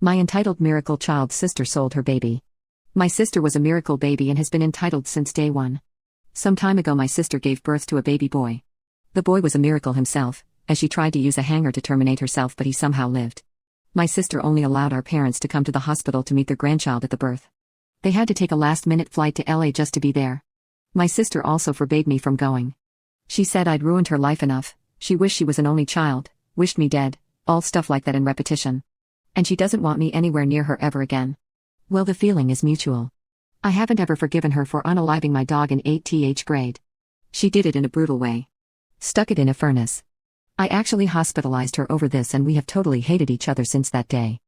My entitled miracle child sister sold her baby. My sister was a miracle baby and has been entitled since day one. Some time ago my sister gave birth to a baby boy. The boy was a miracle himself, as she tried to use a hanger to terminate herself, but he somehow lived. My sister only allowed our parents to come to the hospital to meet their grandchild at the birth. They had to take a last-minute flight to LA just to be there. My sister also forbade me from going. She said I'd ruined her life enough, she wished she was an only child, wished me dead, all stuff like that in repetition. And she doesn't want me anywhere near her ever again. Well, the feeling is mutual. I haven't ever forgiven her for unaliving my dog in 8th grade. She did it in a brutal way. Stuck it in a furnace. I actually hospitalized her over this and we have totally hated each other since that day.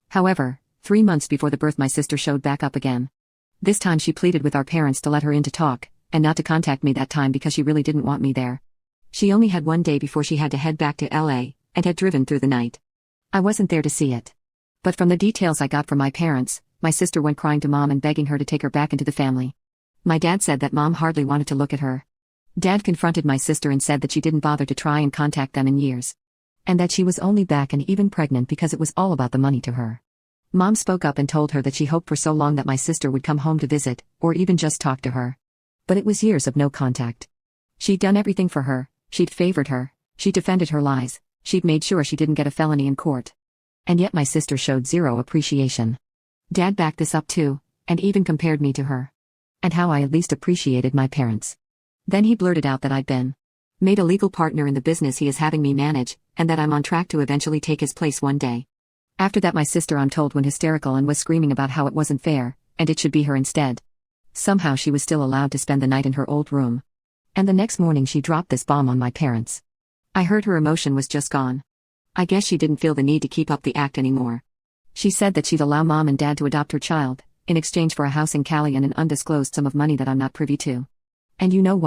However, 3 months before the birth my sister showed back up again. This time she pleaded with our parents to let her in to talk, and not to contact me that time because she really didn't want me there. She only had one day before she had to head back to LA, and had driven through the night. I wasn't there to see it. But from the details I got from my parents, my sister went crying to Mom and begging her to take her back into the family. My dad said that Mom hardly wanted to look at her. Dad confronted my sister and said that she didn't bother to try and contact them in years. And that she was only back and even pregnant because it was all about the money to her. Mom spoke up and told her that she hoped for so long that my sister would come home to visit, or even just talk to her. But it was years of no contact. She'd done everything for her, she'd favored her, she'd defended her lies, she'd made sure she didn't get a felony in court. And yet my sister showed zero appreciation. Dad backed this up too, and even compared me to her. And how I at least appreciated my parents. Then he blurted out that I'd been made a legal partner in the business he is having me manage, and that I'm on track to eventually take his place one day. After that my sister, I'm told, went hysterical and was screaming about how it wasn't fair, and it should be her instead. Somehow she was still allowed to spend the night in her old room. And the next morning she dropped this bomb on my parents. I heard her emotion was just gone. I guess she didn't feel the need to keep up the act anymore. She said that she'd allow Mom and Dad to adopt her child, in exchange for a house in Cali and an undisclosed sum of money that I'm not privy to. And you know what?